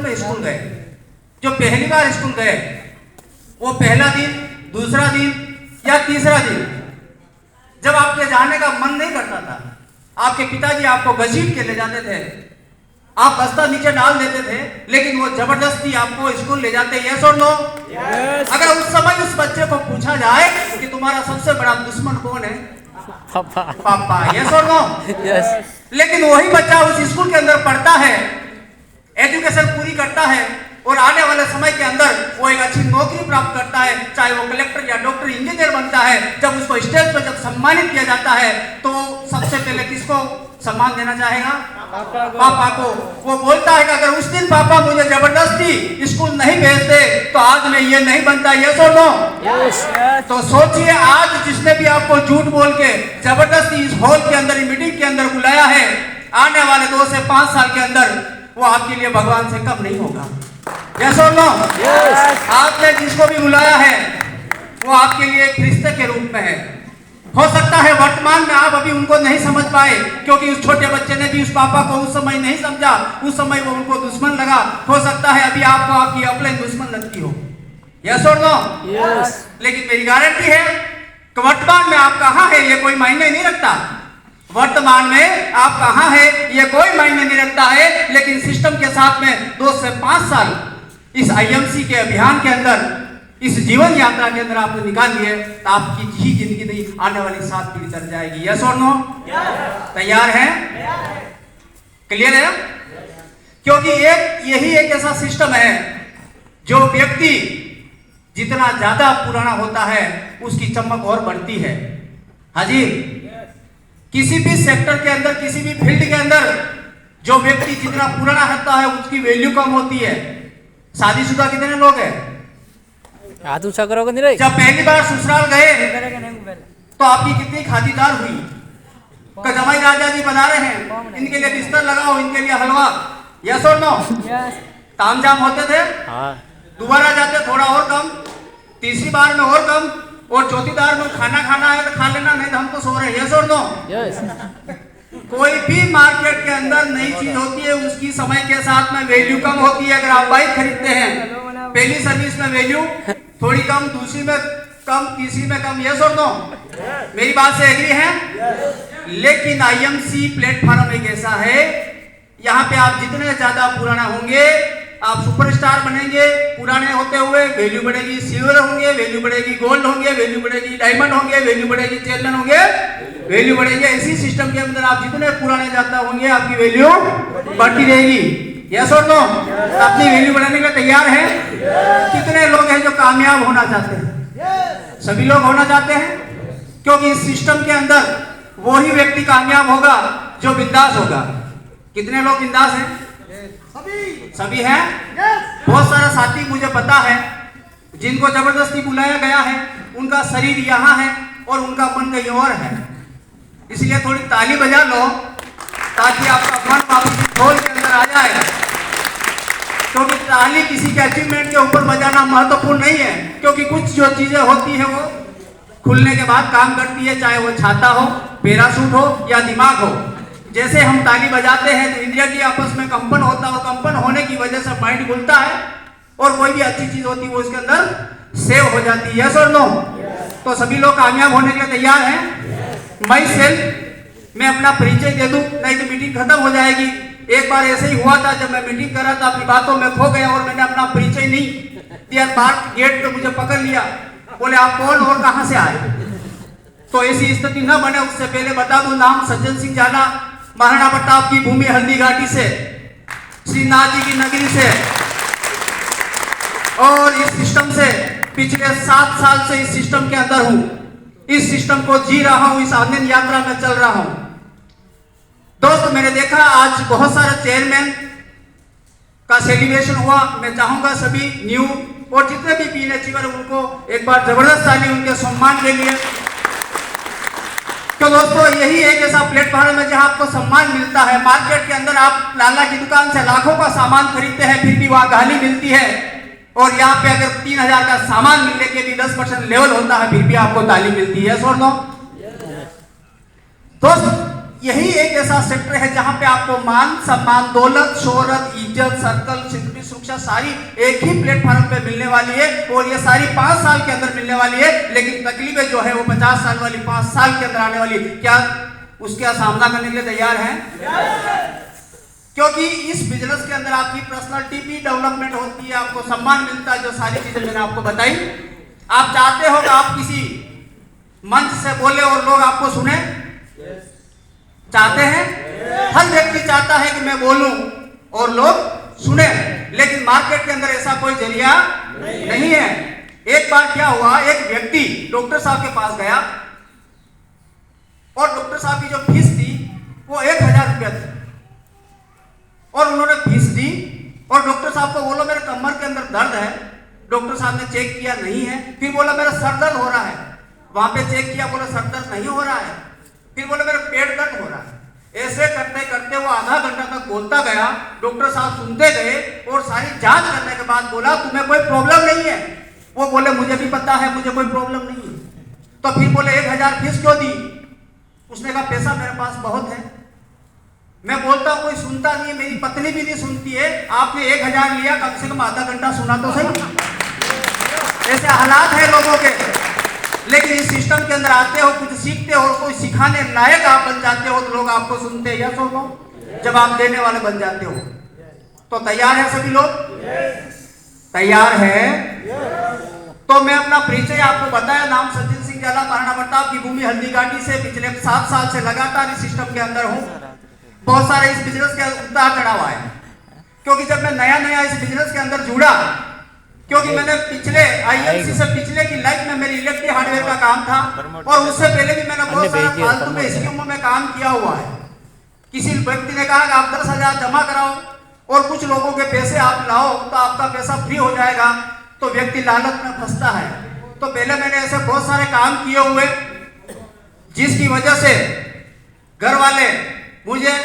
में स्कूल गए, जो पहली बार स्कूल गए, वो पहला दिन, दूसरा दिन या तीसरा दिन जब आपके जाने का मन नहीं करता था, आपके पिताजी आपको घसीट के ले जाते थे, आप बस्ता नीचे डाल देते थे, लेकिन वो जबरदस्ती आपको स्कूल ले जाते। यस और नो? अगर उस समय उस बच्चे को पूछा जाए कि तुम्हारा सबसे बड़ा दुश्मन कौन है? पापा। यस और नो? यस। लेकिन वही बच्चा उस स्कूल के अंदर पढ़ता है, एजुकेशन पूरी करता है और आने वाले समय के अंदर वो एक अच्छी नौकरी प्राप्त करता है, चाहे वो कलेक्टर या डॉक्टर इंजीनियर बनता है। जब उसको स्टेज पर जब सम्मानित किया जाता है तो सबसे पहले किसको सम्मान देना चाहेगा? पापा को। वो बोलता है कि अगर उस दिन पापा मुझे जबरदस्ती स्कूल नहीं भेजते तो आज मैं ये नहीं बनता। यस और नो? यस। तो सोचिए, आज जिसने भी आपको झूठ बोल के जबरदस्ती इस हॉल के अंदर, मीटिंग के अंदर बुलाया है, आने वाले 2 से 5 साल के अंदर वो आपके लिए भगवान से कम नहीं होगा। यस और नो? यस। आपने जिसको भी बुलाया है वो आपके लिए एक रिश्ते के रूप में है। हो सकता है वर्तमान में आप अभी उनको नहीं समझ पाए, क्योंकि उस छोटे बच्चे ने भी उस पापा को उस समय नहीं समझा, उस समय वो उनको दुश्मन लगा। हो सकता है अभी आपको आपकी अपने दुश्मन लगती हो। यस और नो? यस। लेकिन मेरी गारंटी है कि वर्तमान में आप कहाँ है ये कोई मायने नहीं रखता। वर्तमान में आप कहाँ है ये कोई मायने नहीं रखता है, लेकिन सिस्टम के साथ में 2 से 5 साल इस आईएमसी के अभियान के अंदर, इस जीवन यात्रा के अंदर आपने निकाल लिए तो आपकी ही जिंदगी नहीं, आने वाली 7 पीढ़ी चल जाएगी। यस और नो? तैयार है? क्लियर है? क्योंकि यही एक ऐसा सिस्टम है जो व्यक्ति जितना ज्यादा पुराना होता है उसकी चमक और बढ़ती है। हाजी, किसी भी सेक्टर के अंदर, किसी भी फील्ड के अंदर जो व्यक्ति जितना पुराना रहता है उसकी वैल्यू कम होती है। शादीशुदा कितने लोग हैं? हाथ ऊंचा करोगे नहीं रे? जब पहली बार ससुराल गए तो आपकी कितनी खातिरदार हुई? जमाई राजा जी बना रहे हैं, इनके लिए बिस्तर लगाओ, इनके लिए हलवा। यस और नो? ताम जाम होते थे। हाँ। दोबारा जाते थोड़ा और कम, तीसरी बार में और कम, और चौथी बार में खाना खाना है तो खा लेना, नहीं तो हम तो सो रहे हैं। यस और नो? यस। कोई भी मार्केट के अंदर नई चीज होती है उसकी समय के साथ में वैल्यू कम होती है। अगर आप बाइक खरीदते हैं, पहली सर्विस में वैल्यू थोड़ी कम, दूसरी में कम, तीसरी में कम। यस और नो? मेरी बात से एग्री है? लेकिन आईएमसी प्लेटफॉर्म एक ऐसा है, यहाँ पे आप जितने ज्यादा पुराना होंगे आप सुपरस्टार बनेंगे। पुराने होते हुए वैल्यू बढ़ेगी, सिल्वर होंगे वैल्यू बढ़ेगी, गोल्ड होंगे वैल्यू बढ़ेगी, डायमंड होंगे वैल्यू बढ़ेगी, चेयरमैन होंगे वैल्यू बढ़ेगी। इसी सिस्टम के अंदर आप जितने पुराने ज्यादा होंगे आपकी वैल्यू बढ़ती रहेगी। यस और नो? अपनी वैल्यू बढ़ाने के लिए तैयार है? कितने लोग हैं जो कामयाब होना चाहते हैं? सभी लोग होना चाहते हैं, क्योंकि इस सिस्टम के अंदर वही व्यक्ति कामयाब होगा जो बिंदास होगा। कितने लोग बिंदास हैं? सभी हैं? बहुत सारा साथी मुझे पता है जिनको जबरदस्ती बुलाया गया है, उनका शरीर यहाँ है और उनका मन कहीं और है। इसलिए थोड़ी ताली बजा लो ताकि आपका मन वापस ढोल के अंदर आ जाए। क्योंकि ताली किसी के अचीवमेंट के ऊपर बजाना महत्वपूर्ण नहीं है, क्योंकि कुछ जो चीजें होती है वो खुलने के बाद काम करती है, चाहे वो छाता हो, पैराशूट हो या दिमाग हो। जैसे हम ताली बजाते हैं तो इंद्रिय की आपस में कंपन होता है, और कंपन होने की वजह से माइंड खुलता है और कोई भी अच्छी चीज होती है वो इसके अंदर सेव हो जाती है। यस और नो? तो सभी लोग कामयाब होने के लिए तैयार हैं? माई सेल्फ, मैं अपना परिचय दे दूं, नहीं तो मीटिंग खत्म हो जाएगी। एक बार ऐसे ही हुआ था, जब मैं मीटिंग कर रहा था अपनी बातों में खो गया और मैंने अपना परिचय नहीं दिया। बाहर गेट पे मुझे पकड़ लिया, बोले आप कौन और कहां से आए? तो ऐसी स्थिति न बने उससे पहले बता दूं, नाम सज्जन सिंह झाला, महाराणा प्रताप की भूमि हल्दी घाटी से, श्रीनाथ जी की नगरी से, और इस सिस्टम से पिछले 7 साल से इस सिस्टम के अंदर हूं। इस सिस्टम को जी रहा हूं, इस आनंद यात्रा में चल रहा हूं। दोस्त, मैंने देखा आज बहुत सारे चेयरमैन का सेलिब्रेशन हुआ। मैं चाहूंगा सभी न्यू और जितने भी पीएन अचीवर उनको एक बार जबरदस्त ताली उनके सम्मान के लिए। तो दोस्तों, यही एक ऐसा प्लेटफॉर्म है जहां आपको सम्मान मिलता है। मार्केट के अंदर आप लाला की दुकान से लाखों का सामान खरीदते हैं, फिर भी वहां गाली मिलती है, और यहाँ पे अगर 3000 का सामान मिलने के भी 10% लेवल होता है, फिर भी आपको ताली मिलती है। यस और नो? दोस्त, यही एक ऐसा सेक्टर है जहां पे आपको मान सम्मान, दौलत, शोहरत, इज्जत, सर्कल, सिक्योरिटी, सुरक्षा सारी एक ही प्लेटफॉर्म पे मिलने वाली है और ये सारी 5 साल के अंदर मिलने वाली है। लेकिन तकलीफें जो है वो 50 साल वाली 5 साल के अंदर आने वाली। क्या उसका सामना करने के लिए तैयार हैं? क्योंकि इस बिजनेस के अंदर आपकी पर्सनालिटी भी डेवलपमेंट होती है, आपको सम्मान मिलता है, जो सारी चीजें मैंने आपको बताई। आप चाहते हो कि आप किसी मंच से बोले और लोग आपको सुने? चाहते हैं? हर व्यक्ति चाहता है कि मैं बोलूं और लोग सुने, लेकिन मार्केट के अंदर ऐसा कोई जरिया नहीं है। एक बार क्या हुआ, एक व्यक्ति डॉक्टर साहब के पास गया और डॉक्टर साहब की जो फीस थी वो 1000 रुपया थी और उन्होंने फीस दी और डॉक्टर साहब को बोला मेरे कमर के अंदर दर्द है। डॉक्टर साहब ने चेक किया, नहीं है। फिर बोला मेरा सर दर्द हो रहा है, वहां पे चेक किया, बोला सर दर्द नहीं हो रहा है। फिर बोला मेरा पेट दर्द हो रहा है। ऐसे करते करते वो आधा घंटा तक बोलता गया, डॉक्टर साहब सुनते गए और सारी जांच करने के बाद बोला तुम्हें कोई प्रॉब्लम नहीं है। वो बोले मुझे भी पता है मुझे कोई प्रॉब्लम नहीं है। तो फिर बोले 1000 फीस क्यों दी? उसने कहा पैसा मेरे पास बहुत है, मैं बोलता हूं कोई सुनता नहीं है, मेरी पत्नी भी नहीं सुनती है, आपने 1000 लिया, कम से कम आधा घंटा सुना तो सही। ऐसे हालात है लोगों के। लेकिन इस सिस्टम के अंदर आते हो, कुछ सीखते हो, कोई सिखाने लायक आप बन जाते हो तो लोग आपको सुनते हैं। या सुनो, जब आप देने वाले बन जाते हो तो तैयार है सभी लोग? तैयार है? तो मैं अपना परिचय आपको बताया, नाम सचिन सिंह जाला, महाराणा प्रताप की भूमि हल्दीघाटी से पिछले 7 साल से लगातार इस सिस्टम के अंदर हूं। बहुत सारे इस बिजनेस के उतार चढ़ाव आए, क्योंकि जब मैं नया इस बिजनेस के अंदर जुड़ा, क्योंकि मैंने पिछले आईएमसी से पिछले की लाइफ में मेरी इलेक्ट्रिक हार्डवेयर का काम था और उससे पहले भी मैंने बहुत सारा फालतू में स्कीमों में काम किया हुआ है। किसी व्यक्ति ने कहा कि आप 10,000 जमा कराओ और कुछ लोगों के पैसे आप लाओ तो आपका पैसा फ्री हो जाएगा, तो व्यक्ति लालच में फंसता है। तो पहले मैंने ऐसे बहुत सारे काम किए हुए, जिसकी वजह से घर वाले मुझे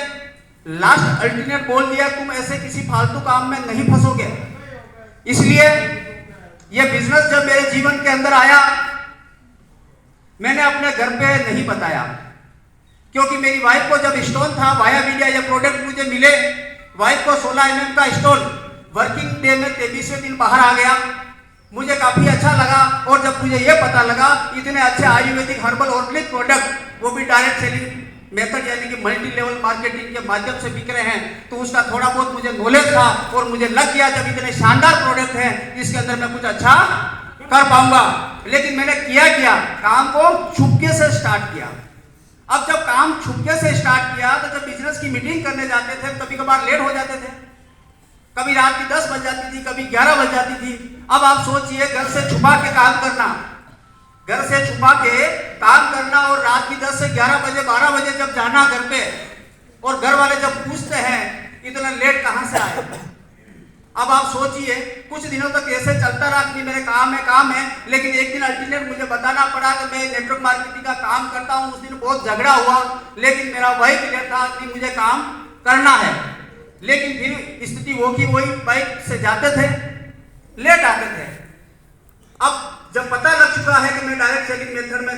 लास्ट अल्टरनेट बोल दिया, तुम ऐसे किसी फालतू काम में नहीं फंसोगे। इसलिए यह बिजनेस जब मेरे जीवन के अंदर आया, मैंने अपने घर पे नहीं बताया, क्योंकि मेरी वाइफ को जब स्टोन था, वाया मीडिया ये प्रोडक्ट मुझे मिले, वाइफ को 16 mm का स्टोन वर्किंग डे में 23वें दिन बाहर आ गया। मुझे काफी अच्छा लगा और जब मुझे यह पता लगा इतने अच्छे आयुर्वेदिक हर्बल ऑर्गेनिक प्रोडक्ट वो भी डायरेक्ट सेलिंग मेथड यानी कि मल्टी लेवल मार्केटिंग के माध्यम से बिक रहे हैं, तो उसका थोड़ा बहुत मुझे नॉलेज था और मुझे लग गया जब इतने शानदार प्रोडक्ट हैं इसके अंदर मैं कुछ अच्छा कर पाऊंगा। लेकिन मैंने क्या काम को छुपके से स्टार्ट किया। अब जब काम छुपके से स्टार्ट किया तो जब बिजनेस की मीटिंग करने जाते थे कभी कभार लेट हो जाते थे, कभी रात की 10 बज जाती थी, कभी 11 बज जाती थी। अब आप सोचिए घर से छुपा के काम करना, घर से छुपा के काम करना और रात की 10 से 11 बजे 12 बजे जब जाना घर पे, और घर वाले जब पूछते हैं इतना लेट कहां से आए। अब आप सोचिए कुछ दिनों तक ऐसे चलता रहा कि मेरे काम है, लेकिन एक दिन अल्टरनेट मुझे बताना पड़ा कि मैं नेटवर्क मार्केटिंग का काम करता हूं। उस दिन बहुत झगड़ा हुआ, लेकिन मेरा वही क्लियर था कि मुझे काम करना है। लेकिन फिर स्थिति वो की वही, बाइक से जाते थे, लेट आते थे। अब जब पता लग चुका है कि मैं डायरेक्ट सेलिंग मेथड में